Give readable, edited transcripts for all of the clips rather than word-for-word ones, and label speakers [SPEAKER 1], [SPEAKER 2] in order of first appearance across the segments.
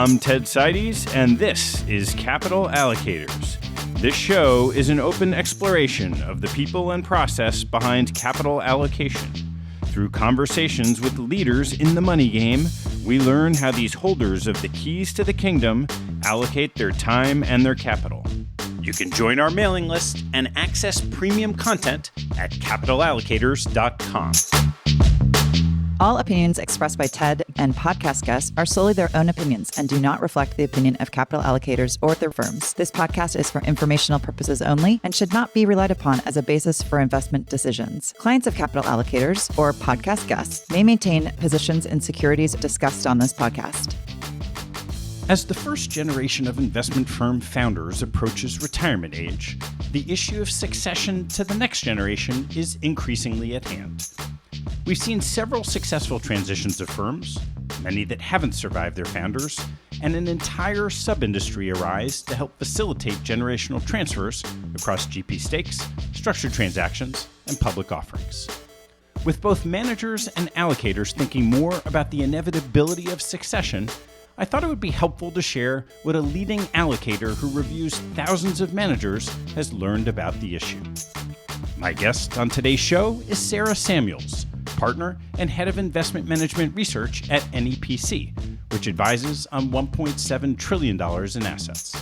[SPEAKER 1] I'm Ted Seides, and this is Capital Allocators. This show is an open exploration of the people and process behind capital allocation. Through conversations with leaders in the money game, we learn how these holders of the keys to the kingdom allocate their time and their capital. You can join our mailing list and access premium content at capitalallocators.com.
[SPEAKER 2] All opinions expressed by Ted and podcast guests are solely their own opinions and do not reflect the opinion of Capital Allocators or their firms. This podcast is for informational purposes only and should not be relied upon as a basis for investment decisions. Clients of Capital Allocators or podcast guests may maintain positions in securities discussed on this podcast.
[SPEAKER 1] As the first generation of investment firm founders approaches retirement age, the issue of succession to the next generation is increasingly at hand. We've seen several successful transitions of firms, many that haven't survived their founders, and an entire sub-industry arise to help facilitate generational transfers across GP stakes, structured transactions, and public offerings. With both managers and allocators thinking more about the inevitability of succession, I thought it would be helpful to share what a leading allocator who reviews thousands of managers has learned about the issue. My guest on today's show is Sarah Samuels, partner and head of investment management research at NEPC, which advises on $1.7 trillion in assets.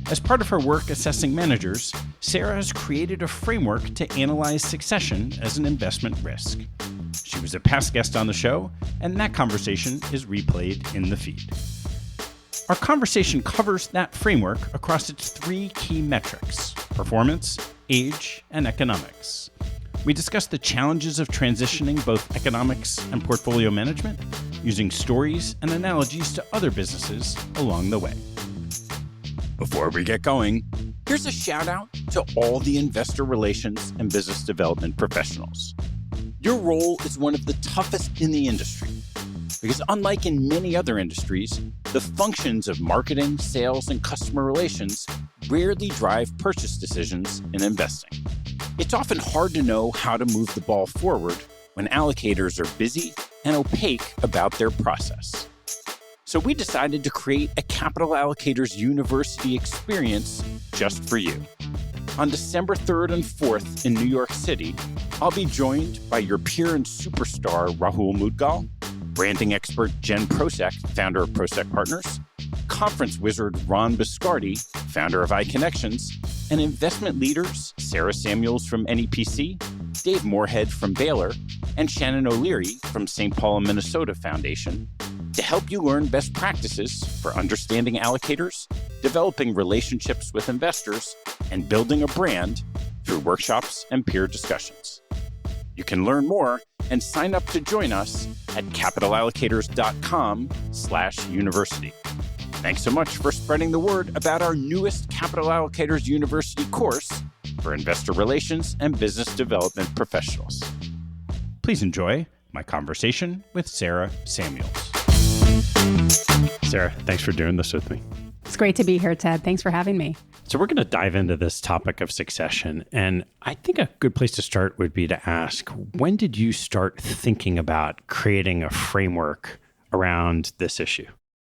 [SPEAKER 1] As part of her work assessing managers, Sarah has created a framework to analyze succession as an investment risk. She was a past guest on the show, and that conversation is replayed in the feed. Our conversation covers that framework across its three key metrics: performance, age, and economics. We discuss the challenges of transitioning both economics and portfolio management, using stories and analogies to other businesses along the way. Before we get going, here's a shout out to all the investor relations and business development professionals. Your role is one of the toughest in the industry because, unlike in many other industries, the functions of marketing, sales, and customer relations rarely drive purchase decisions in investing. It's often hard to know how to move the ball forward when allocators are busy and opaque about their process. So we decided to create a Capital Allocators University experience just for you. On December 3rd and 4th in New York City, I'll be joined by your peer and superstar Rahul Mudgal, branding expert Jen Prosek, founder of Prosek Partners, conference wizard Ron Biscardi, founder of iConnections, and investment leaders Sarah Samuels from NEPC, Dave Moorhead from Baylor, and Shannon O'Leary from St. Paul, Minnesota Foundation, to help you learn best practices for understanding allocators, developing relationships with investors, and building a brand through workshops and peer discussions. You can learn more and sign up to join us at capitalallocators.com/university. Thanks so much for spreading the word about our newest Capital Allocators University course for investor relations and business development professionals. Please enjoy my conversation with Sarah Samuels. Sarah, thanks for doing this with me.
[SPEAKER 3] It's great to be here, Ted. Thanks for having me.
[SPEAKER 1] So we're going to dive into this topic of succession. And I think a good place to start would be to ask, when did you start thinking about creating a framework around this issue?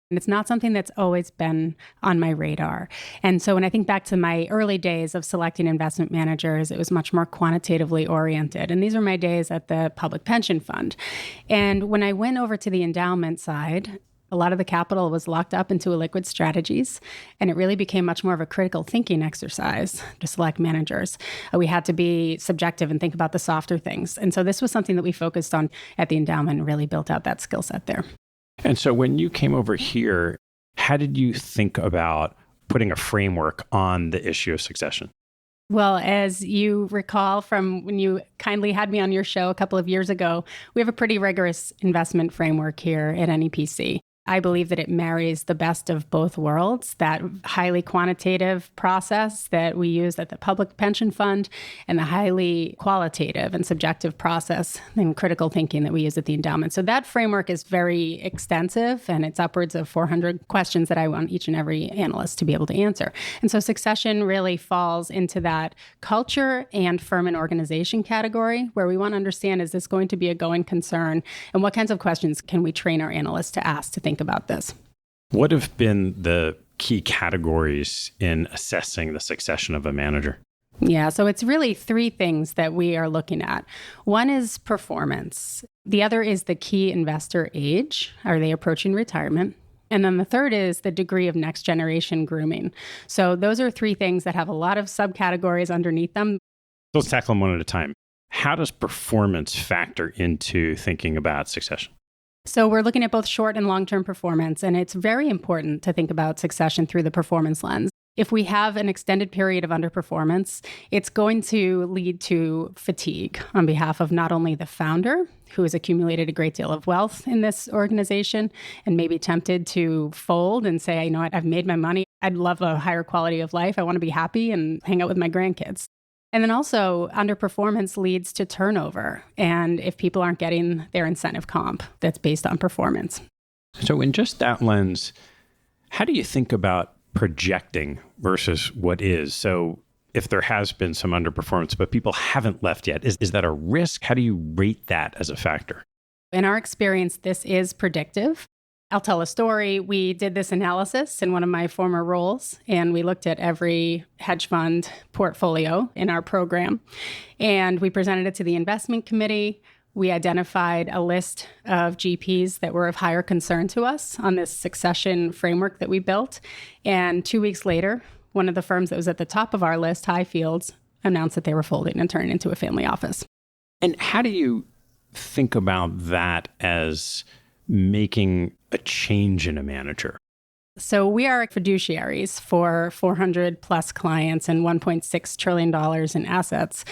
[SPEAKER 3] And it's not something that's always been on my radar. And so when I think back to my early days of selecting investment managers, it was much more quantitatively oriented. And these were my days at the public pension fund. And when I went over to the endowment side, a lot of the capital was locked up into illiquid strategies, and it really became much more of a critical thinking exercise to select managers. We had to be subjective and think about the softer things. And so this was something that we focused on at the endowment and really built out that skill set there.
[SPEAKER 1] And so when you came over here, how did you think about putting a framework on the issue of succession?
[SPEAKER 3] Well, as you recall from when you kindly had me on your show a couple of years ago, we have a pretty rigorous investment framework here at NEPC. I believe that it marries the best of both worlds, that highly quantitative process that we use at the public pension fund and the highly qualitative and subjective process and critical thinking that we use at the endowment. So that framework is very extensive, and it's upwards of 400 questions that I want each and every analyst to be able to answer. And so succession really falls into that culture and firm and organization category, where we want to understand, is this going to be a going concern? And what kinds of questions can we train our analysts to ask to think about this?
[SPEAKER 1] What have been the key categories in assessing the succession of a manager?
[SPEAKER 3] Yeah, so it's really three things that we are looking at. One is performance. The other is the key investor age. Are they approaching retirement? And then the third is the degree of next generation grooming. So those are three things that have a lot of subcategories underneath them.
[SPEAKER 1] Let's tackle them one at a time. How does performance factor into thinking about succession?
[SPEAKER 3] So we're looking at both short and long-term performance, and it's very important to think about succession through the performance lens. If we have an extended period of underperformance, it's going to lead to fatigue on behalf of not only the founder, who has accumulated a great deal of wealth in this organization and may be tempted to fold and say, you know what, I've made my money. I'd love a higher quality of life. I want to be happy and hang out with my grandkids. And then also, underperformance leads to turnover. And if people aren't getting their incentive comp that's based on performance.
[SPEAKER 1] So in just that lens, how do you think about projecting versus what is? So if there has been some underperformance, but people haven't left yet, is that a risk? How do you rate that as a factor?
[SPEAKER 3] In our experience, this is predictive. I'll tell a story. We did this analysis in one of my former roles, and we looked at every hedge fund portfolio in our program, and we presented it to the investment committee. We identified a list of GPs that were of higher concern to us on this succession framework that we built. And 2 weeks later, one of the firms that was at the top of our list, Highfields, announced that they were folding and turning into a family office.
[SPEAKER 1] And how do you think about that as making a change in a manager?
[SPEAKER 3] So we are fiduciaries for 400 plus clients and $1.6 trillion in assets.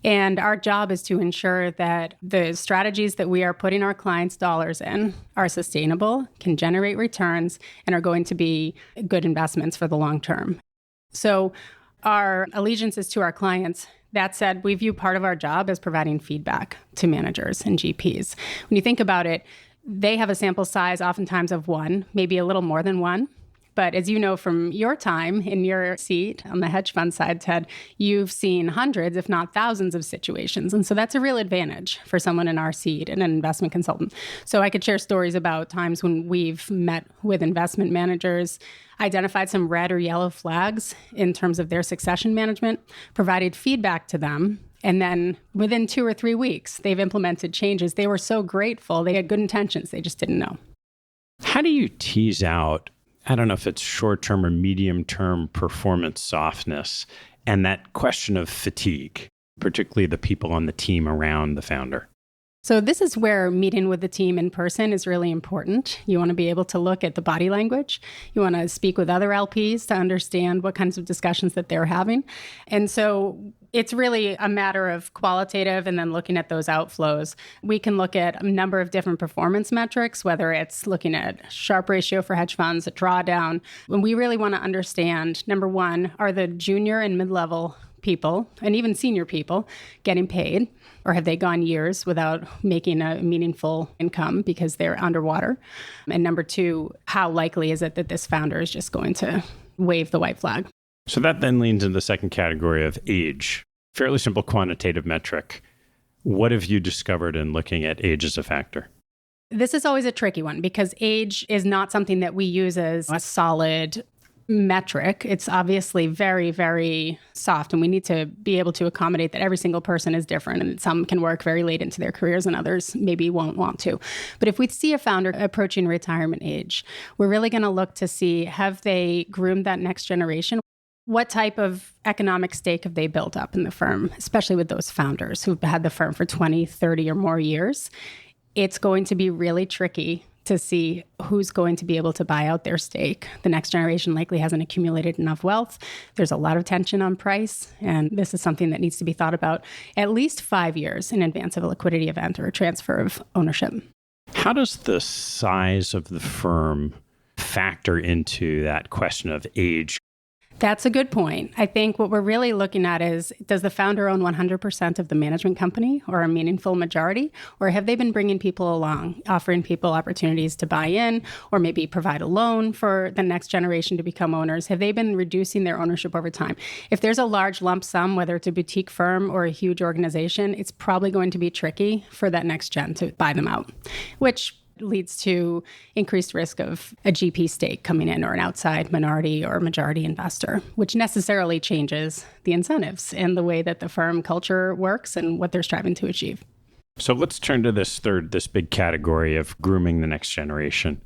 [SPEAKER 3] And our job is to ensure that the strategies that we are putting our clients' dollars in are sustainable, can generate returns, and are going to be good investments for the long term. So our allegiance is to our clients. That said, we view part of our job as providing feedback to managers and GPs. When you think about it, they have a sample size oftentimes of one, maybe a little more than one. But as you know from your time in your seat on the hedge fund side, Ted, you've seen hundreds, if not thousands of situations. And so that's a real advantage for someone in our seat and an investment consultant. So I could share stories about times when we've met with investment managers, identified some red or yellow flags in terms of their succession management, provided feedback to them. And then within 2 or 3 weeks, they've implemented changes. They were so grateful. They had good intentions. They just didn't know.
[SPEAKER 1] How do you tease out, I don't know if it's short-term or medium-term performance softness and that question of fatigue, particularly the people on the team around the founder?
[SPEAKER 3] So this is where meeting with the team in person is really important. You want to be able to look at the body language. You want to speak with other LPs to understand what kinds of discussions that they're having. And so it's really a matter of qualitative and then looking at those outflows. We can look at a number of different performance metrics, whether it's looking at Sharpe ratio for hedge funds, a drawdown. When we really want to understand, number one, are the junior and mid-level people and even senior people getting paid, or have they gone years without making a meaningful income because they're underwater? And number two, how likely is it that this founder is just going to wave the white flag?
[SPEAKER 1] So that then leans into the second category of age. Fairly simple quantitative metric. What have you discovered in looking at age as a factor?
[SPEAKER 3] This is always a tricky one because age is not something that we use as a solid metric. It's obviously very, very soft, and we need to be able to accommodate that every single person is different, and some can work very late into their careers and others maybe won't want to. But if we see a founder approaching retirement age, we're really going to look to see, have they groomed that next generation? What type of economic stake have they built up in the firm, especially with those founders who've had the firm for 20, 30 or more years? It's going to be really tricky to see who's going to be able to buy out their stake. The next generation likely hasn't accumulated enough wealth. There's a lot of tension on price, and this is something that needs to be thought about at least 5 years in advance of a liquidity event or a transfer of ownership.
[SPEAKER 1] How does the size of the firm factor into that question of age?
[SPEAKER 3] That's a good point. I think what we're really looking at is, does the founder own 100% of the management company or a meaningful majority? Or have they been bringing people along, offering people opportunities to buy in or maybe provide a loan for the next generation to become owners? Have they been reducing their ownership over time? If there's a large lump sum, whether it's a boutique firm or a huge organization, it's probably going to be tricky for that next gen to buy them out, which leads to increased risk of a GP stake coming in or an outside minority or majority investor, which necessarily changes the incentives and the way that the firm culture works and what they're striving to achieve.
[SPEAKER 1] So let's turn to this big category of grooming the next generation.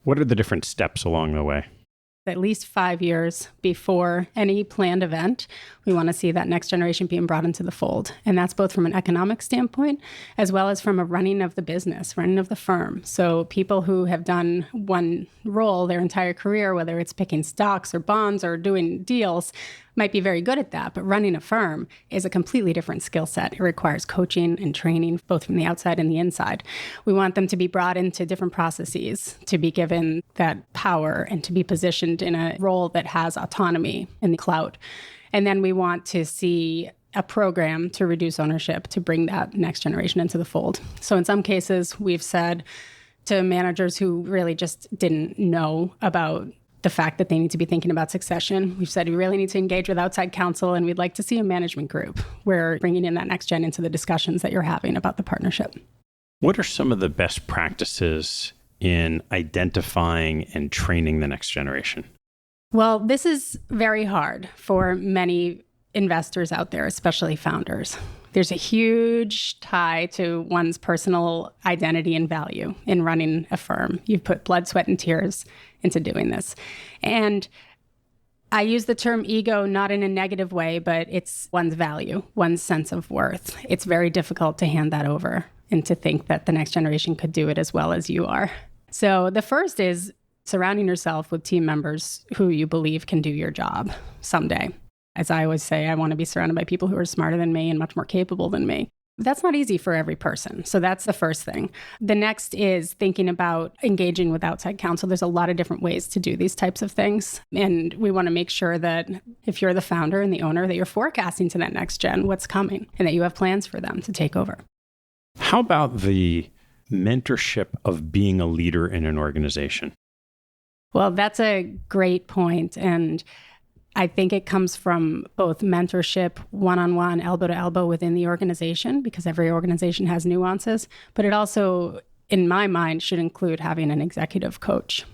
[SPEAKER 1] What are the different steps along the way?
[SPEAKER 3] At least 5 years before any planned event, we want to see that next generation being brought into the fold. And that's both from an economic standpoint, as well as from a running of the business, running of the firm. So people who have done one role their entire career, whether it's picking stocks or bonds or doing deals, might be very good at that. But running a firm is a completely different skill set. It requires coaching and training, both from the outside and the inside. We want them to be brought into different processes, to be given that power and to be positioned in a role that has autonomy and clout. And then we want to see a program to reduce ownership to bring that next generation into the fold. So in some cases, we've said to managers who really just didn't know about the fact that they need to be thinking about succession, we've said we really need to engage with outside counsel, and we'd like to see a management group where bringing in that next gen into the discussions that you're having about the partnership.
[SPEAKER 1] What are some of the best practices in identifying and training the next generation?
[SPEAKER 3] Well, this is very hard for many investors out there, especially founders. There's a huge tie to one's personal identity and value in running a firm. You've put blood, sweat, and tears into doing this. And I use the term ego not in a negative way, but it's one's value, one's sense of worth. It's very difficult to hand that over and to think that the next generation could do it as well as you are. So the first is surrounding yourself with team members who you believe can do your job someday. As I always say, I want to be surrounded by people who are smarter than me and much more capable than me. That's not easy for every person. So that's the first thing. The next is thinking about engaging with outside counsel. There's a lot of different ways to do these types of things. And we want to make sure that if you're the founder and the owner, that you're forecasting to that next gen what's coming and that you have plans for them to take over.
[SPEAKER 1] How about the mentorship of being a leader in an organization?
[SPEAKER 3] Well, that's a great point. And I think it comes from both mentorship, one-on-one, elbow to elbow within the organization, because every organization has nuances. But it also, in my mind, should include having an executive coach,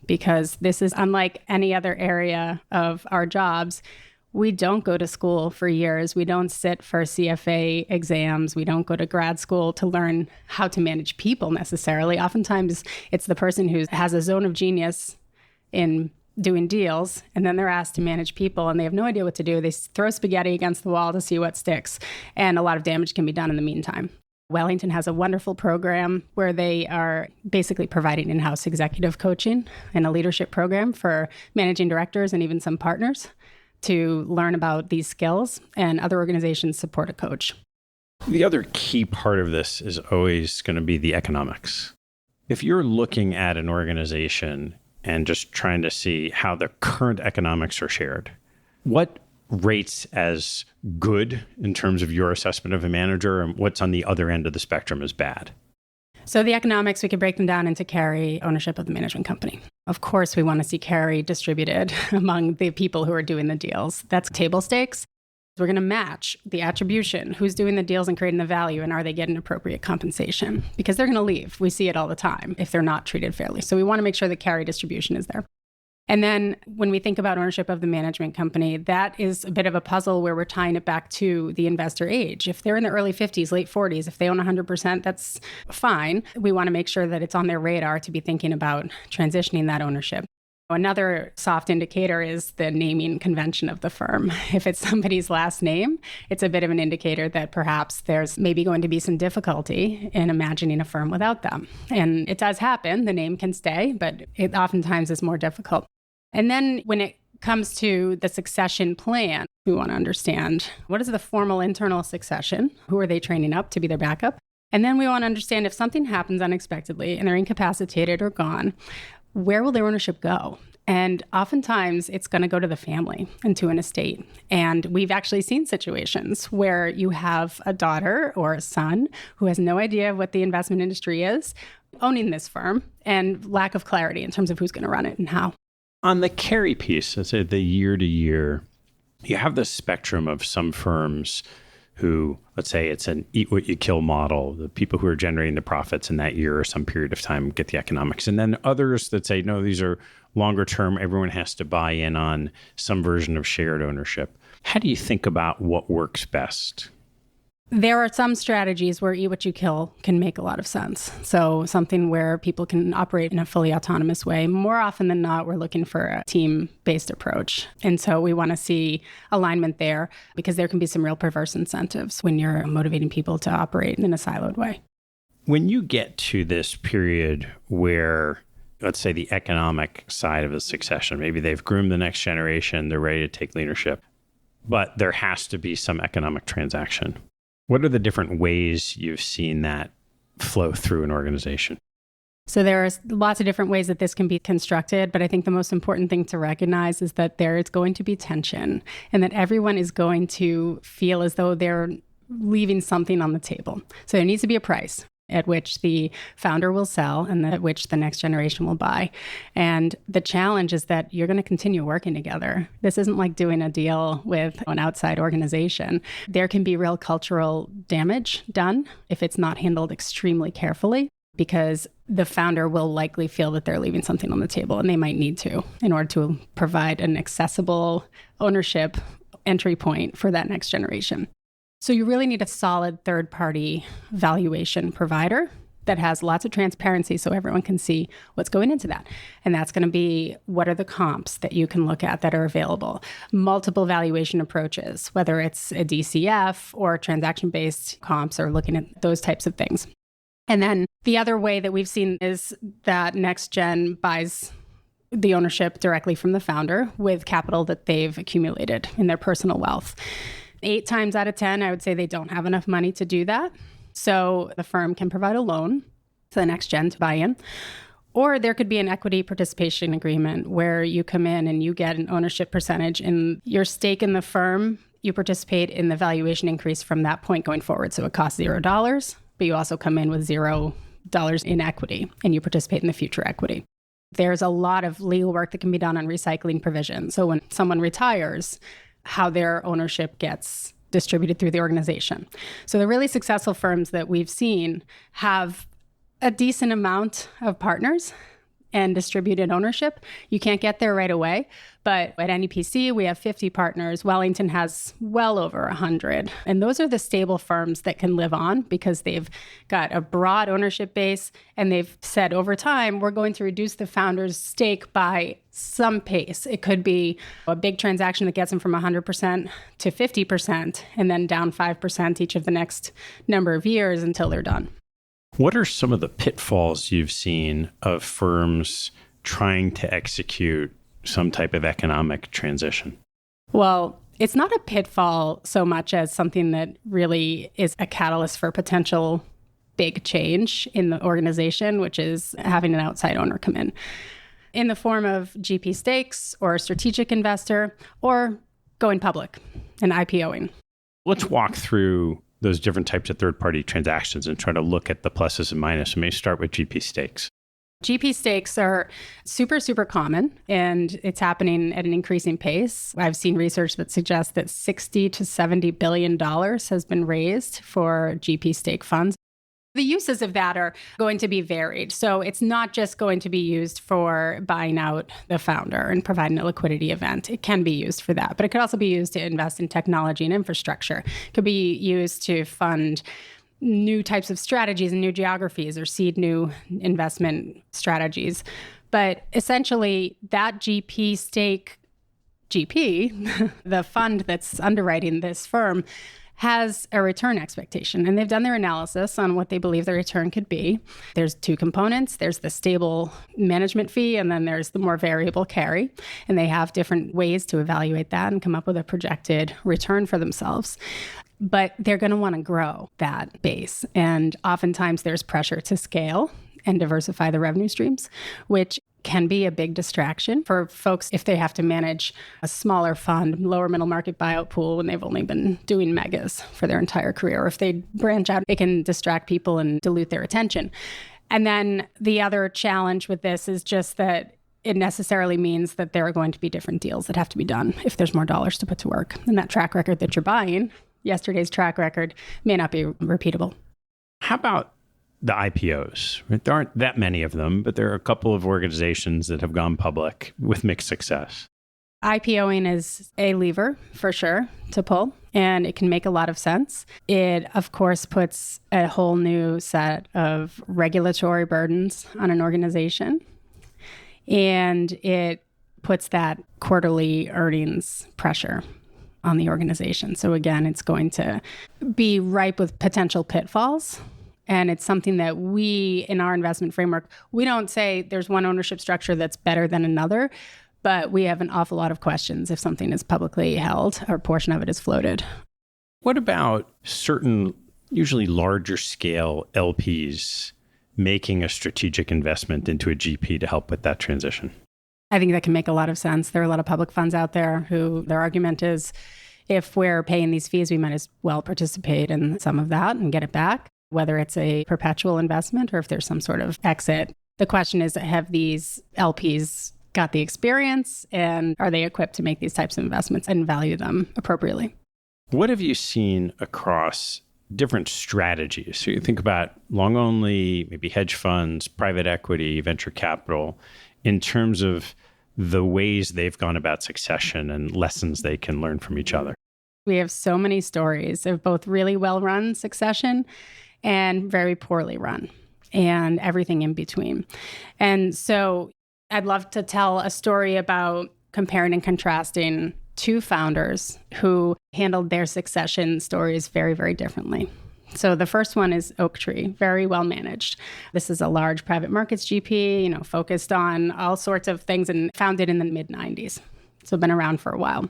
[SPEAKER 3] because this is unlike any other area of our jobs. We don't go to school for years. We don't sit for CFA exams. We don't go to grad school to learn how to manage people necessarily. Oftentimes, it's the person who has a zone of genius in doing deals, and then they're asked to manage people, and they have no idea what to do. They throw spaghetti against the wall to see what sticks, and a lot of damage can be done in the meantime. Wellington has a wonderful program where they are basically providing in-house executive coaching and a leadership program for managing directors and even some partners to learn about these skills, and other organizations support a coach.
[SPEAKER 1] The other key part of this is always going to be the economics. If you're looking at an organization and just trying to see how the current economics are shared, what rates as good in terms of your assessment of a manager, and what's on the other end of the spectrum as bad?
[SPEAKER 3] So the economics, we could break them down into carry ownership of the management company. Of course, we want to see carry distributed among the people who are doing the deals. That's table stakes. We're going to match the attribution, who's doing the deals and creating the value, and are they getting appropriate compensation? Because they're going to leave. We see it all the time if they're not treated fairly. So we want to make sure the carry distribution is there. And then when we think about ownership of the management company, that is a bit of a puzzle where we're tying it back to the investor age. If they're in the early 50s, late 40s, if they own 100%, that's fine. We want to make sure that it's on their radar to be thinking about transitioning that ownership. Another soft indicator is the naming convention of the firm. If it's somebody's last name, it's a bit of an indicator that perhaps there's maybe going to be some difficulty in imagining a firm without them. And it does happen. The name can stay, but it oftentimes is more difficult. And then when it comes to the succession plan, we want to understand what is the formal internal succession? Who are they training up to be their backup? And then we want to understand if something happens unexpectedly and they're incapacitated or gone, where will their ownership go? And oftentimes it's going to go to the family and to an estate. And we've actually seen situations where you have a daughter or a son who has no idea what the investment industry is, owning this firm, and lack of clarity in terms of who's going to run it and how.
[SPEAKER 1] On the carry piece, let's say the year to year, you have the spectrum of some firms who, let's say it's an eat what you kill model, the people who are generating the profits in that year or some period of time get the economics. And then others that say, no, these are longer term, everyone has to buy in on some version of shared ownership. How do you think about what works best?
[SPEAKER 3] There are some strategies where eat what you kill can make a lot of sense. So something where people can operate in a fully autonomous way. More often than not, we're looking for a team-based approach. And so we want to see alignment there because there can be some real perverse incentives when you're motivating people to operate in a siloed way.
[SPEAKER 1] When you get to this period where, let's say, the economic side of the succession, maybe they've groomed the next generation, they're ready to take leadership, but there has to be some economic transaction. What are the different ways you've seen that flow through an organization?
[SPEAKER 3] So there are lots of different ways that this can be constructed, but I think the most important thing to recognize is that there is going to be tension and that everyone is going to feel as though they're leaving something on the table. So there needs to be a price at which the founder will sell and at which the next generation will buy. And the challenge is that you're going to continue working together. This isn't like doing a deal with an outside organization. There can be real cultural damage done if it's not handled extremely carefully, because the founder will likely feel that they're leaving something on the table, and they might need to in order to provide an accessible ownership entry point for that next generation. So you really need a solid third-party valuation provider that has lots of transparency so everyone can see what's going into that. And that's going to be, what are the comps that you can look at that are available? Multiple valuation approaches, whether it's a DCF or transaction-based comps, or looking at those types of things. And then the other way that we've seen is that next gen buys the ownership directly from the founder with capital that they've accumulated in their personal wealth. 8 times out of 10, I would say they don't have enough money to do that. So the firm can provide a loan to the next gen to buy in. Or there could be an equity participation agreement where you come in and you get an ownership percentage in your stake in the firm. You participate in the valuation increase from that point going forward. So it costs $0, but you also come in with $0 in equity and you participate in the future equity. There's a lot of legal work that can be done on recycling provisions. So when someone retires, how their ownership gets distributed through the organization. So the really successful firms that we've seen have a decent amount of partners and distributed ownership. You can't get there right away, but at NEPC, we have 50 partners. Wellington has well over 100. And those are the stable firms that can live on because they've got a broad ownership base, and they've said over time, we're going to reduce the founder's stake by some pace. It could be a big transaction that gets them from 100% to 50% and then down 5% each of the next number of years until they're done.
[SPEAKER 1] What are some of the pitfalls you've seen of firms trying to execute some type of economic transition?
[SPEAKER 3] Well, it's not a pitfall so much as something that really is a catalyst for potential big change in the organization, which is having an outside owner come in the form of GP stakes or a strategic investor, or going public and IPOing. Let's
[SPEAKER 1] walk through those different types of third-party transactions and try to look at the pluses and minuses. Maybe start with GP stakes.
[SPEAKER 3] GP stakes are super, super common, and it's happening at an increasing pace. I've seen research that suggests that $60 to $70 billion has been raised for GP stake funds. The uses of that are going to be varied. So it's not just going to be used for buying out the founder and providing a liquidity event. It can be used for that, but it could also be used to invest in technology and infrastructure. It could be used to fund new types of strategies and new geographies, or seed new investment strategies. But essentially, that GP stake, the fund that's underwriting this firm, has a return expectation, and they've done their analysis on what they believe the return could be. There's 2 components. There's the stable management fee, and then there's the more variable carry. And they have different ways to evaluate that and come up with a projected return for themselves. But they're going to want to grow that base. And oftentimes there's pressure to scale and diversify the revenue streams, which can be a big distraction for folks if they have to manage a smaller fund, lower middle market buyout pool when they've only been doing megas for their entire career. Or if they branch out, it can distract people and dilute their attention. And then the other challenge with this is just that it necessarily means that there are going to be different deals that have to be done if there's more dollars to put to work. And that track record that you're buying yesterday's track record may not be repeatable.
[SPEAKER 1] How about the IPOs? There aren't that many of them, but there are a couple of organizations that have gone public with mixed success.
[SPEAKER 3] IPOing is a lever for sure to pull, and it can make a lot of sense. It, of course, puts a whole new set of regulatory burdens on an organization, and it puts that quarterly earnings pressure on the organization. So again, it's going to be ripe with potential pitfalls. And it's something that we, in our investment framework, we don't say there's one ownership structure that's better than another, but we have an awful lot of questions if something is publicly held or a portion of it is floated.
[SPEAKER 1] What about certain, usually larger scale LPs making a strategic investment into a GP to help with that transition?
[SPEAKER 3] I think that can make a lot of sense. There are a lot of public funds out there who their argument is, if we're paying these fees, we might as well participate in some of that and get it back, whether it's a perpetual investment or if there's some sort of exit. The question is, have these LPs got the experience and are they equipped to make these types of investments and value them appropriately?
[SPEAKER 1] What have you seen across different strategies? So you think about long only, maybe hedge funds, private equity, venture capital, in terms of the ways they've gone about succession and lessons they can learn from each other.
[SPEAKER 3] We have so many stories of both really well-run succession and very poorly run and everything in between. And so I'd love to tell a story about comparing and contrasting two founders who handled their succession stories very, very differently. So the first one is Oaktree, very well managed. This is a large private markets GP, focused on all sorts of things and founded in the mid-90s. So been around for a while.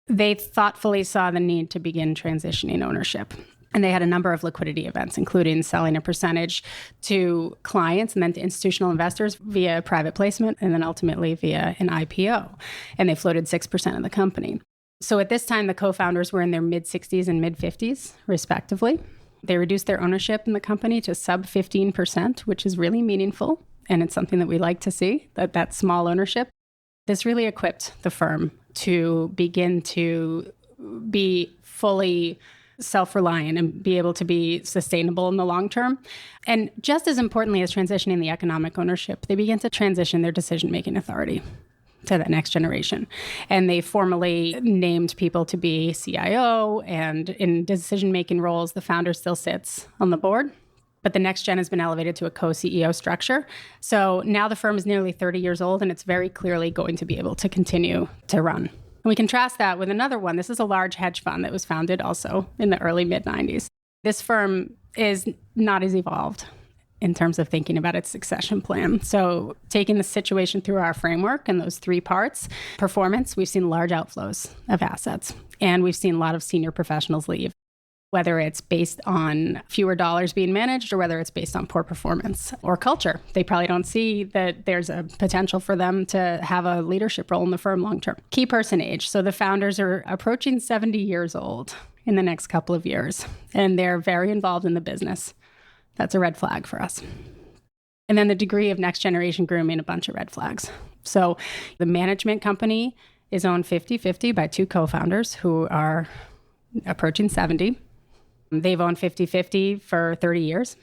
[SPEAKER 3] They thoughtfully saw the need to begin transitioning ownership. And they had a number of liquidity events, including selling a percentage to clients and then to institutional investors via private placement and then ultimately via an IPO. And they floated 6% of the company. So at this time, the co-founders were in their mid-60s and mid-50s, respectively. They reduced their ownership in the company to sub 15%, which is really meaningful. And it's something that we like to see, that small ownership. This really equipped the firm to begin to be fully self-reliant and be able to be sustainable in the long term. And just as importantly as transitioning the economic ownership, they began to transition their decision-making authority to the next generation. And they formally named people to be CIO, and in decision-making roles, the founder still sits on the board, but the next gen has been elevated to a co-CEO structure. So now the firm is nearly 30 years old, and it's very clearly going to be able to continue to run. And we contrast that with another one. This is a large hedge fund that was founded also in the early mid-90s. This firm is not as evolved in terms of thinking about its succession plan. So taking the situation through our framework and those three parts, performance, we've seen large outflows of assets, and we've seen a lot of senior professionals leave, whether it's based on fewer dollars being managed or whether it's based on poor performance or culture. They probably don't see that there's a potential for them to have a leadership role in the firm long term. Key person age. So the founders are approaching 70 years old in the next couple of years, and they're very involved in the business. That's a red flag for us. And then the degree of next generation grooming, a bunch of red flags. So the management company is owned 50-50 by two co-founders who are approaching 70. They've owned 50-50 for 30 years.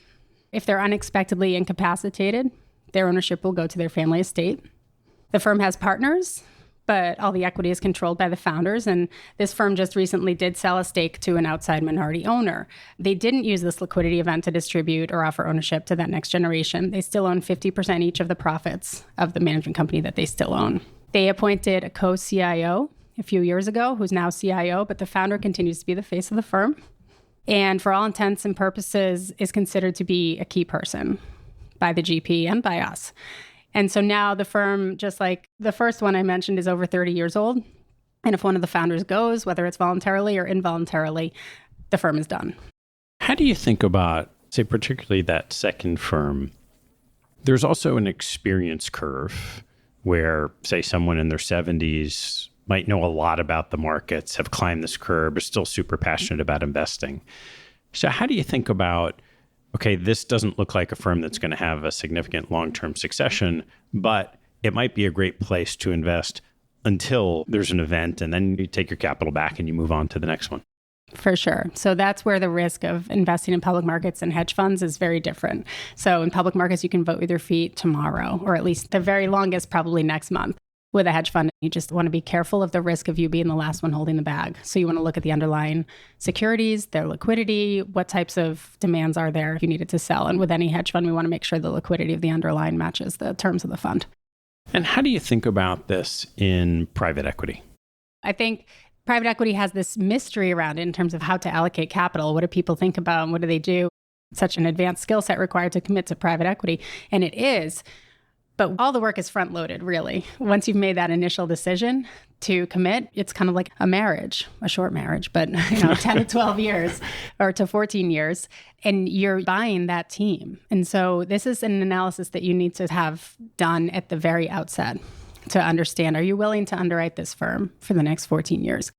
[SPEAKER 3] If they're unexpectedly incapacitated, their ownership will go to their family estate. The firm has partners, but all the equity is controlled by the founders. And this firm just recently did sell a stake to an outside minority owner. They didn't use this liquidity event to distribute or offer ownership to that next generation. They still own 50% each of the profits of the management company that they still own. They appointed a co-CIO a few years ago, who's now CIO, but the founder continues to be the face of the firm. And for all intents and purposes is considered to be a key person by the GP and by us. And so now the firm, just like the first one I mentioned, is over 30 years old. And if one of the founders goes, whether it's voluntarily or involuntarily, the firm is done.
[SPEAKER 1] How do you think about, say, particularly that second firm? There's also an experience curve where, say, someone in their 70s might know a lot about the markets, have climbed this curve, are still super passionate about investing. So how do you think about, okay, this doesn't look like a firm that's going to have a significant long-term succession, but it might be a great place to invest until there's an event, and then you take your capital back and you move on to the next one?
[SPEAKER 3] For sure. So that's where the risk of investing in public markets and hedge funds is very different. So in public markets, you can vote with your feet tomorrow, or at least the very longest, probably next month. With a hedge fund, you just want to be careful of the risk of you being the last one holding the bag. So you want to look at the underlying securities, their liquidity, what types of demands are there if you needed to sell. And with any hedge fund, we want to make sure the liquidity of the underlying matches the terms of the fund.
[SPEAKER 1] And how do you think about this in private equity?
[SPEAKER 3] I think private equity has this mystery around it in terms of how to allocate capital. What do people think about and what do they do? Such an advanced skill set required to commit to private equity. And it is. But all the work is front loaded, really. Once you've made that initial decision to commit, it's kind of like a marriage, a short marriage, but 10 to 12 years or to 14 years, and you're buying that team. And so this is an analysis that you need to have done at the very outset to understand, are you willing to underwrite this firm for the next 14 years?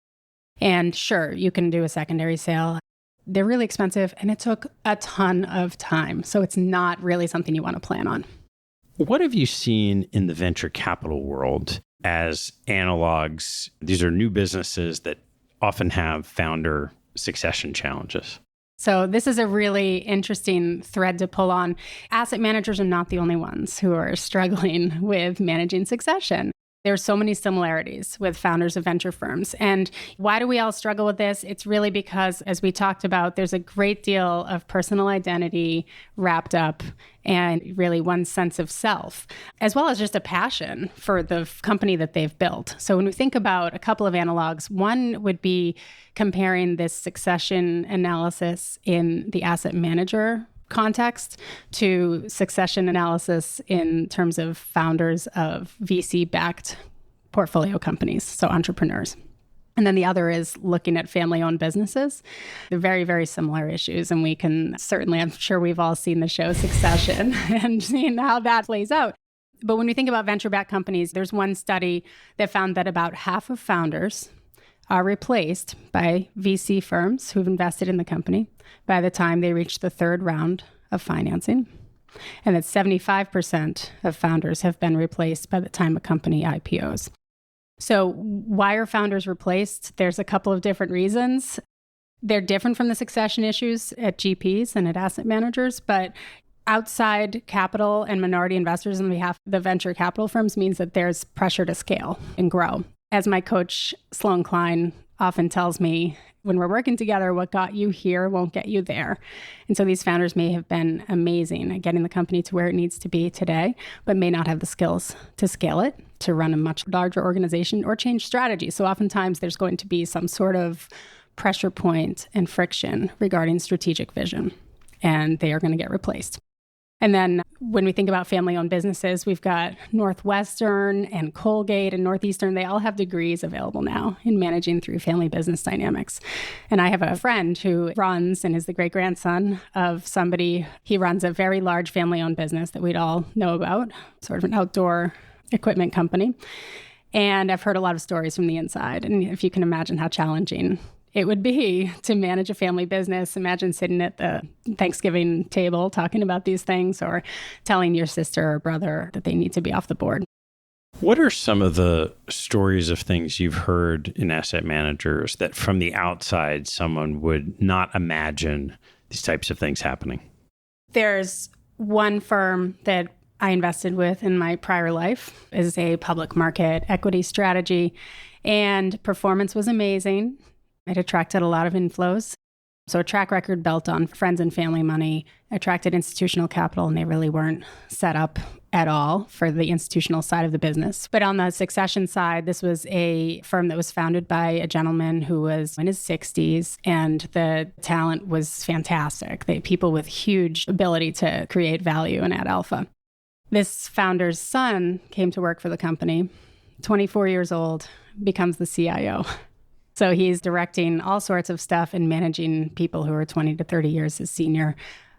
[SPEAKER 3] And sure, you can do a secondary sale. They're really expensive, and it took a ton of time. So it's not really something you want to plan on.
[SPEAKER 1] What have you seen in the venture capital world as analogs? These are new businesses that often have founder succession challenges.
[SPEAKER 3] So this is a really interesting thread to pull on. Asset managers are not the only ones who are struggling with managing succession. There's so many similarities with founders of venture firms. And why do we all struggle with this? It's really because, as we talked about, there's a great deal of personal identity wrapped up and really one's sense of self, as well as just a passion for the company that they've built. So when we think about a couple of analogs, one would be comparing this succession analysis in the asset manager context to succession analysis in terms of founders of VC-backed portfolio companies, so entrepreneurs. And then the other is looking at family-owned businesses. They're very, very similar issues. And we can certainly, I'm sure we've all seen the show Succession and seen how that plays out. But when we think about venture-backed companies, there's one study that found that about half of founders are replaced by VC firms who've invested in the company by the time they reach the third round of financing, and that 75% of founders have been replaced by the time a company IPOs. So why are founders replaced? There's a couple of different reasons. They're different from the succession issues at GPs and at asset managers, but outside capital and minority investors on behalf of the venture capital firms means that there's pressure to scale and grow. As my coach, Sloan Klein, often tells me, when we're working together, what got you here won't get you there. And so these founders may have been amazing at getting the company to where it needs to be today, but may not have the skills to scale it, to run a much larger organization, or change strategy. So oftentimes there's going to be some sort of pressure point and friction regarding strategic vision, and they are going to get replaced. And then when we think about family-owned businesses, we've got Northwestern and Colgate and Northeastern. They all have degrees available now in managing through family business dynamics. And I have a friend who runs and is the great-grandson of somebody. He runs a very large family-owned business that we'd all know about, sort of an outdoor equipment company. And I've heard a lot of stories from the inside. And if you can imagine how challenging it would be to manage a family business. Imagine sitting at the Thanksgiving table talking about these things, or telling your sister or brother that they need to be off the board.
[SPEAKER 1] What are some of the stories of things you've heard in asset managers that from the outside someone would not imagine these types of things happening?
[SPEAKER 3] There's one firm that I invested with in my prior life, is a public market equity strategy, and performance was amazing. It attracted a lot of inflows. So a track record built on friends and family money, attracted institutional capital, and they really weren't set up at all for the institutional side of the business. But on the succession side, this was a firm that was founded by a gentleman who was in his 60s, and the talent was fantastic. They had people with huge ability to create value and add alpha. This founder's son came to work for the company, 24 years old, becomes the CIO. So he's directing all sorts of stuff and managing people who are 20 to 30 years his senior.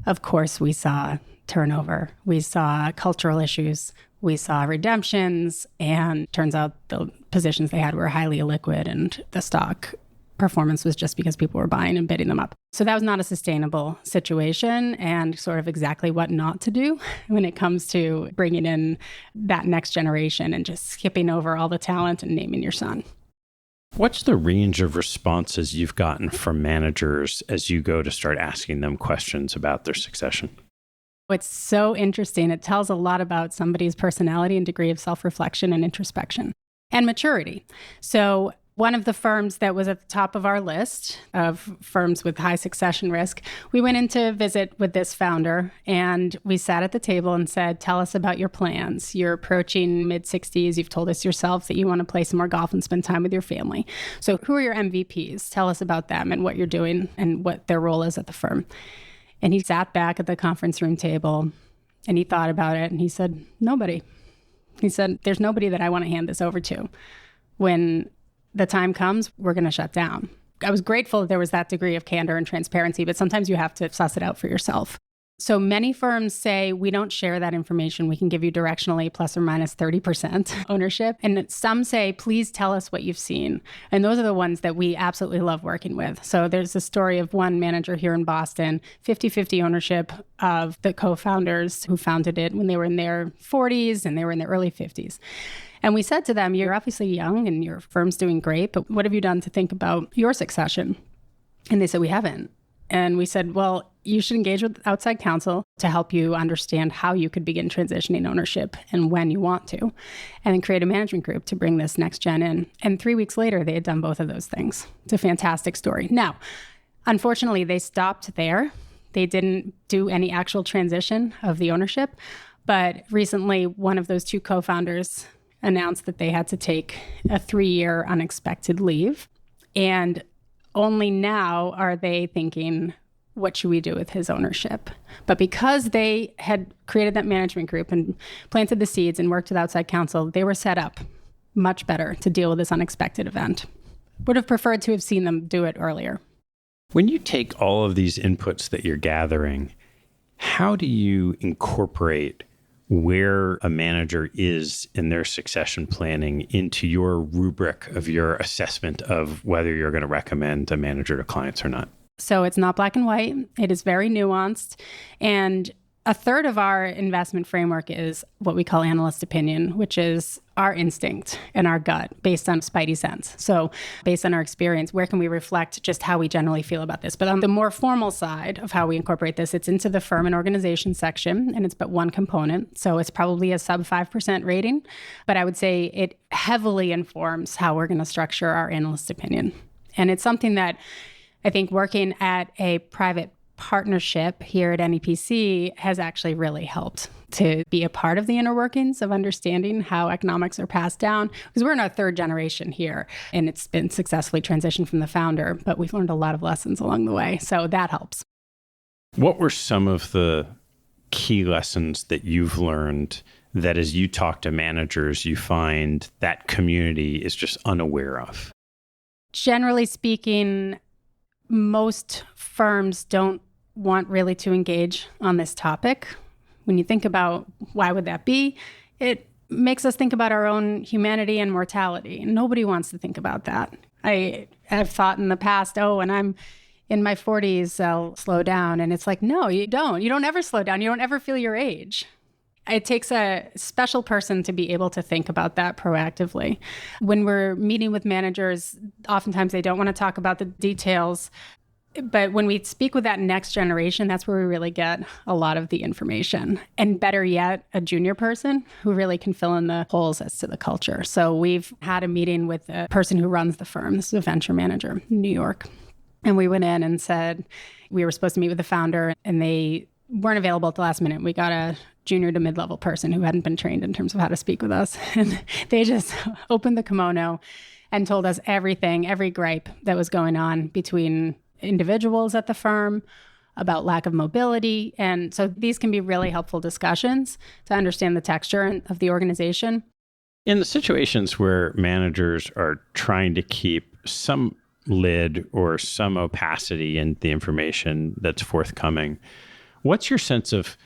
[SPEAKER 3] Of course, we saw turnover. We saw cultural issues. We saw redemptions. And turns out the positions they had were highly illiquid, and the stock performance was just because people were buying and bidding them up. So that was not a sustainable situation, and sort of exactly what not to do when it comes to bringing in that next generation and just skipping over all the talent and naming your son.
[SPEAKER 1] What's the range of responses you've gotten from managers as you go to start asking them questions about their succession?
[SPEAKER 3] It's so interesting. It tells a lot about somebody's personality and degree of self-reflection and introspection and maturity. So one of the firms that was at the top of our list of firms with high succession risk, we went in to visit with this founder and we sat at the table and said, tell us about your plans. You're approaching mid-60s. You've told us yourself that you want to play some more golf and spend time with your family. So who are your MVPs? Tell us about them and what you're doing and what their role is at the firm. And he sat back at the conference room table and he thought about it and he said, nobody. He said, there's nobody that I want to hand this over to. When the time comes, we're going to shut down. I was grateful that there was that degree of candor and transparency, but sometimes you have to suss it out for yourself. So many firms say, we don't share that information. We can give you directionally plus or minus 30% ownership. And some say, please tell us what you've seen. And those are the ones that we absolutely love working with. So there's a story of one manager here in Boston, 50-50 ownership of the co-founders who founded it when they were in their 40s and they were in their early 50s. And we said to them, you're obviously young and your firm's doing great, but what have you done to think about your succession? And they said, we haven't. And we said, well, you should engage with outside counsel to help you understand how you could begin transitioning ownership and when you want to, and then create a management group to bring this next gen in. And 3 weeks later, they had done both of those things. It's a fantastic story. Now, unfortunately, they stopped there. They didn't do any actual transition of the ownership. But recently, one of those two co-founders announced that they had to take a 3-year unexpected leave. And only now are they thinking, what should we do with his ownership? But because they had created that management group and planted the seeds and worked with outside counsel, they were set up much better to deal with this unexpected event. Would have preferred to have seen them do it earlier.
[SPEAKER 1] When you take all of these inputs that you're gathering, how do you incorporate where a manager is in their succession planning into your rubric of your assessment of whether you're going to recommend a manager to clients or not?
[SPEAKER 3] So it's not black and white. It is very nuanced. And a third of our investment framework is what we call analyst opinion, which is our instinct and our gut based on spidey sense. So based on our experience, where can we reflect just how we generally feel about this? But on the more formal side of how we incorporate this, it's into the firm and organization section, and it's but one component. So it's probably a sub 5% rating. But I would say it heavily informs how we're going to structure our analyst opinion. And it's something that I think working at a private partnership here at NEPC has actually really helped to be a part of the inner workings of understanding how economics are passed down, because we're in our third generation here and it's been successfully transitioned from the founder, but we've learned a lot of lessons along the way. So that helps.
[SPEAKER 1] What were some of the key lessons that you've learned that as you talk to managers, you find that community is just unaware of?
[SPEAKER 3] Generally speaking, most firms don't want really to engage on this topic. When you think about why would that be, it makes us think about our own humanity and mortality. Nobody wants to think about that. I've thought in the past, when I'm in my 40s, I'll slow down. And it's like, no, you don't. You don't ever slow down. You don't ever feel your age. It takes a special person to be able to think about that proactively. When we're meeting with managers, oftentimes they don't want to talk about the details. But when we speak with that next generation, that's where we really get a lot of the information. And better yet, a junior person who really can fill in the holes as to the culture. So we've had a meeting with a person who runs the firm. This is a venture manager in New York. And we went in and said we were supposed to meet with the founder and they weren't available at the last minute. We got a junior to mid-level person who hadn't been trained in terms of how to speak with us. And they just opened the kimono and told us everything, every gripe that was going on between individuals at the firm about lack of mobility. And so these can be really helpful discussions to understand the texture of the organization.
[SPEAKER 1] In the situations where managers are trying to keep some lid or some opacity in the information that's forthcoming, what's your sense of,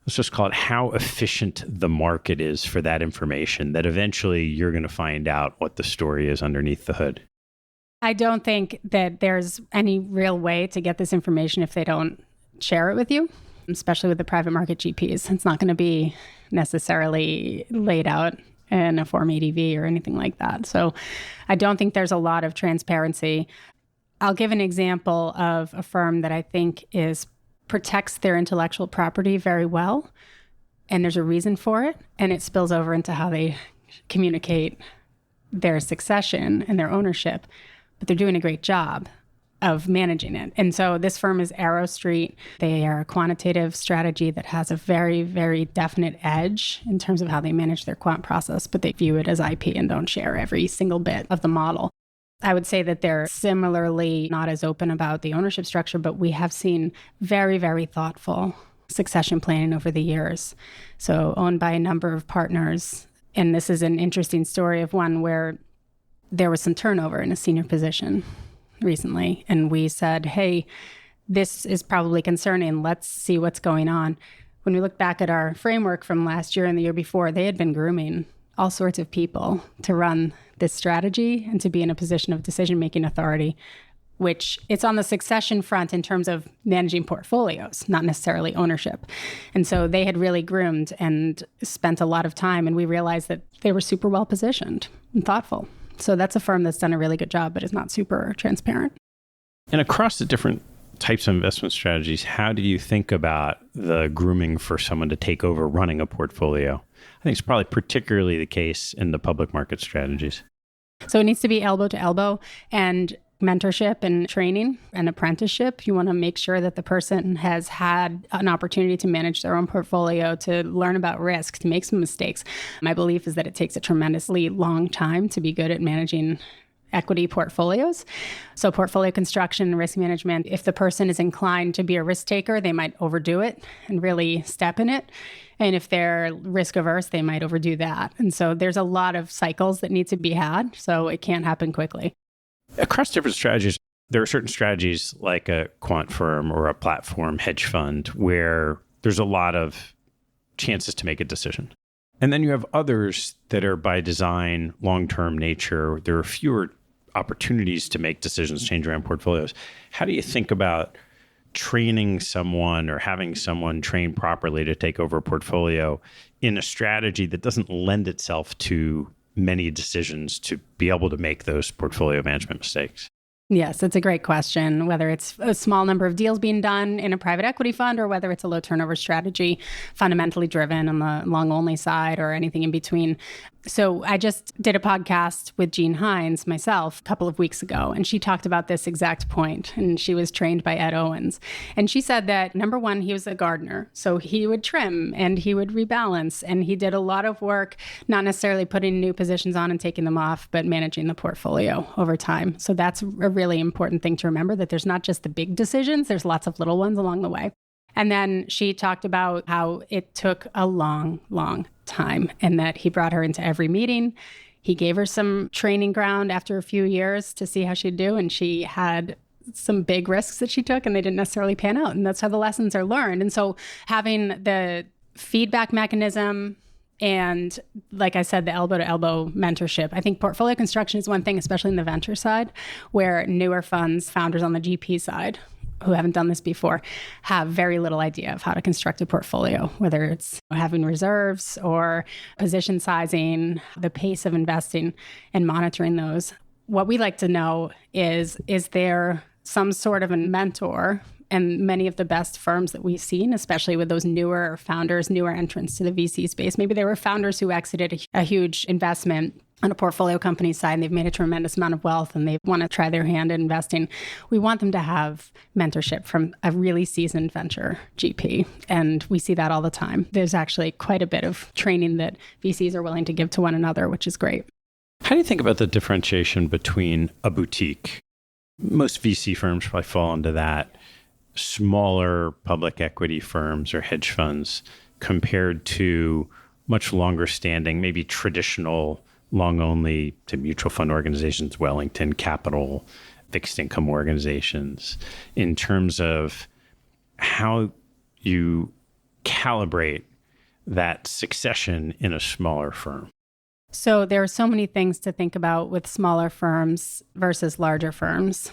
[SPEAKER 1] let's just call it, how efficient the market is for that information, that eventually you're going to find out what the story is underneath the hood?
[SPEAKER 3] I don't think that there's any real way to get this information if they don't share it with you, especially with the private market GPs. It's not going to be necessarily laid out in a Form ADV or anything like that. So I don't think there's a lot of transparency. I'll give an example of a firm that I think protects their intellectual property very well, and there's a reason for it, and it spills over into how they communicate their succession and their ownership, but they're doing a great job of managing it. And so this firm is Arrow Street. They are a quantitative strategy that has a very, very definite edge in terms of how they manage their quant process, but they view it as IP and don't share every single bit of the model. I would say that they're similarly not as open about the ownership structure, but we have seen very, very thoughtful succession planning over the years. So owned by a number of partners. And this is an interesting story of one where there was some turnover in a senior position recently. And we said, hey, this is probably concerning. Let's see what's going on. When we look back at our framework from last year and the year before, they had been grooming all sorts of people to run this strategy and to be in a position of decision-making authority, which it's on the succession front in terms of managing portfolios, not necessarily ownership. And so they had really groomed and spent a lot of time, and we realized that they were super well positioned and thoughtful. So that's a firm that's done a really good job, but is not super transparent.
[SPEAKER 1] And across the different types of investment strategies, how do you think about the grooming for someone to take over running a portfolio? I think it's probably particularly the case in the public market strategies.
[SPEAKER 3] So it needs to be elbow to elbow and mentorship and training and apprenticeship. You want to make sure that the person has had an opportunity to manage their own portfolio, to learn about risk, to make some mistakes. My belief is that it takes a tremendously long time to be good at managing equity portfolios. So portfolio construction and risk management, if the person is inclined to be a risk taker, they might overdo it and really step in it. And if they're risk averse, they might overdo that. And so there's a lot of cycles that need to be had. So it can't happen quickly.
[SPEAKER 1] Across different strategies, there are certain strategies like a quant firm or a platform hedge fund where there's a lot of chances to make a decision. And then you have others that are by design, long-term nature. There are fewer opportunities to make decisions, change around portfolios. How do you think about training someone or having someone trained properly to take over a portfolio in a strategy that doesn't lend itself to many decisions to be able to make those portfolio management mistakes?
[SPEAKER 3] Yes, it's a great question, whether it's a small number of deals being done in a private equity fund or whether it's a low turnover strategy, fundamentally driven on the long only side or anything in between. So I just did a podcast with Jean Hines myself a couple of weeks ago, and she talked about this exact point, and she was trained by Ed Owens. And she said that, number one, he was a gardener. So he would trim and he would rebalance, and he did a lot of work, not necessarily putting new positions on and taking them off, but managing the portfolio over time. So that's a really important thing to remember, that there's not just the big decisions, there's lots of little ones along the way. And then she talked about how it took a long, long time and that he brought her into every meeting. He gave her some training ground after a few years to see how she'd do. And she had some big risks that she took and they didn't necessarily pan out. And that's how the lessons are learned. And so having the feedback mechanism and, like I said, the elbow to elbow mentorship. I think portfolio construction is one thing, especially in the venture side, where newer funds, founders on the GP side, who haven't done this before, have very little idea of how to construct a portfolio, whether it's having reserves or position sizing, the pace of investing and monitoring those. What we like to know is there some sort of a mentor? And many of the best firms that we've seen, especially with those newer founders, newer entrants to the VC space, maybe they were founders who exited a huge investment on a portfolio company side, and they've made a tremendous amount of wealth and they want to try their hand in investing. We want them to have mentorship from a really seasoned venture GP. And we see that all the time. There's actually quite a bit of training that VCs are willing to give to one another, which is great.
[SPEAKER 1] How do you think about the differentiation between a boutique? Most VC firms probably fall into that. Smaller public equity firms or hedge funds compared to much longer standing, maybe traditional long only to mutual fund organizations, Wellington Capital, fixed income organizations, in terms of how you calibrate that succession in a smaller firm?
[SPEAKER 3] So there are so many things to think about with smaller firms versus larger firms.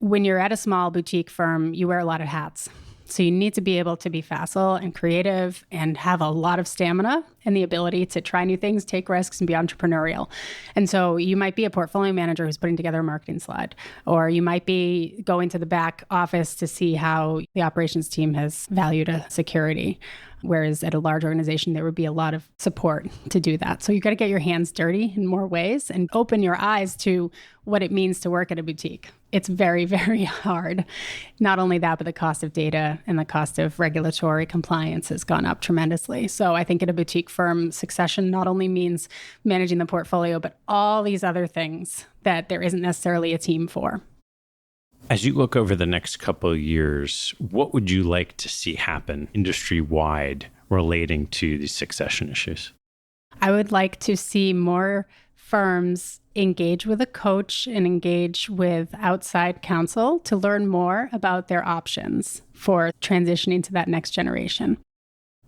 [SPEAKER 3] When you're at a small boutique firm, you wear a lot of hats. So you need to be able to be facile and creative and have a lot of stamina and the ability to try new things, take risks, and be entrepreneurial. And so you might be a portfolio manager who's putting together a marketing slide, or you might be going to the back office to see how the operations team has valued a security. Whereas at a large organization, there would be a lot of support to do that. So you got to get your hands dirty in more ways and open your eyes to what it means to work at a boutique. It's very, very hard. Not only that, but the cost of data and the cost of regulatory compliance has gone up tremendously. So I think at a boutique firm, succession not only means managing the portfolio, but all these other things that there isn't necessarily a team for.
[SPEAKER 1] As you look over the next couple of years, what would you like to see happen industry-wide relating to these succession issues?
[SPEAKER 3] I would like to see more firms engage with a coach and engage with outside counsel to learn more about their options for transitioning to that next generation.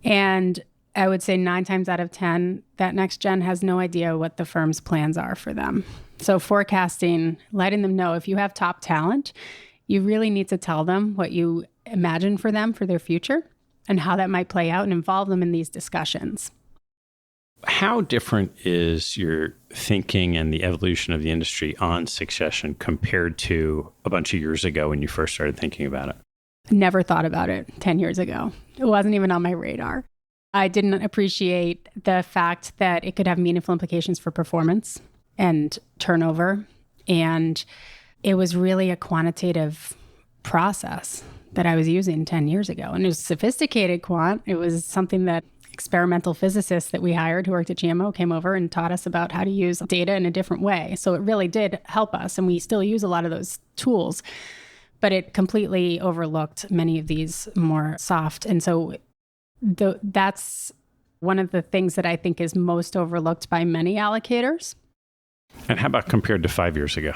[SPEAKER 3] And I would say 9 times out of 10, that next gen has no idea what the firm's plans are for them. So forecasting, letting them know if you have top talent, you really need to tell them what you imagine for them for their future and how that might play out and involve them in these discussions.
[SPEAKER 1] How different is your thinking and the evolution of the industry on succession compared to a bunch of years ago when you first started thinking about it?
[SPEAKER 3] Never thought about it 10 years ago. It wasn't even on my radar. I didn't appreciate the fact that it could have meaningful implications for performance and turnover. And it was really a quantitative process that I was using 10 years ago. And it was sophisticated quant. It was something that experimental physicists that we hired who worked at GMO came over and taught us about how to use data in a different way. So it really did help us. And we still use a lot of those tools, but it completely overlooked many of these more soft. And so that's one of the things that I think is most overlooked by many allocators.
[SPEAKER 1] And how about compared to 5 years ago?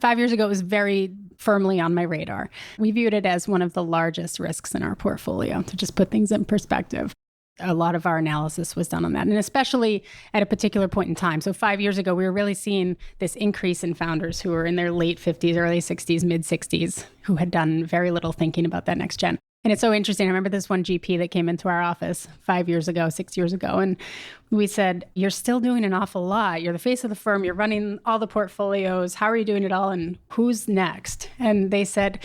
[SPEAKER 3] 5 years ago, it was very firmly on my radar. We viewed it as one of the largest risks in our portfolio, to just put things in perspective. A lot of our analysis was done on that, and especially at a particular point in time. So 5 years ago, we were really seeing this increase in founders who were in their late 50s, early 60s, mid 60s, who had done very little thinking about that next gen. And it's so interesting. I remember this one GP that came into our office 5 years ago, 6 years ago, and we said, "You're still doing an awful lot. You're the face of the firm. You're running all the portfolios. How are you doing it all? And who's next?" And they said,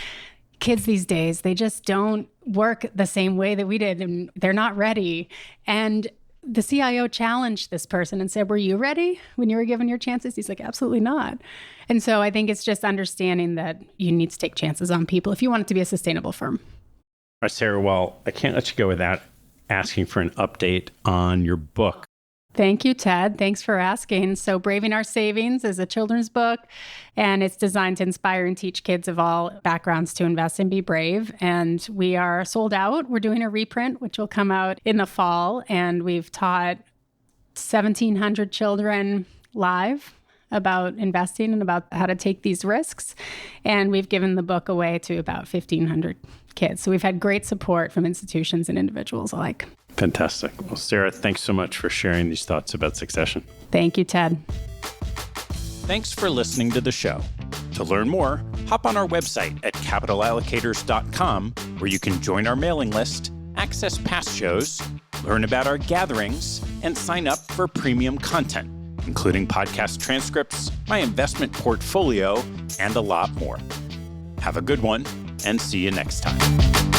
[SPEAKER 3] "Kids these days, they just don't work the same way that we did, and they're not ready." And the CIO challenged this person and said, "Were you ready when you were given your chances?" He's like, "Absolutely not." And so I think it's just understanding that you need to take chances on people if you want it to be a sustainable firm.
[SPEAKER 1] All right, Sarah, well, I can't let you go without asking for an update on your book.
[SPEAKER 3] Thank you, Ted. Thanks for asking. So Braving Our Savings is a children's book, and it's designed to inspire and teach kids of all backgrounds to invest and be brave. And we are sold out. We're doing a reprint, which will come out in the fall. And we've taught 1,700 children live about investing and about how to take these risks. And we've given the book away to about 1,500 kids. So we've had great support from institutions and individuals alike.
[SPEAKER 1] Fantastic. Well, Sarah, thanks so much for sharing these thoughts about succession.
[SPEAKER 3] Thank you, Ted.
[SPEAKER 1] Thanks for listening to the show. To learn more, hop on our website at capitalallocators.com, where you can join our mailing list, access past shows, learn about our gatherings, and sign up for premium content, including podcast transcripts, my investment portfolio, and a lot more. Have a good one, and see you next time.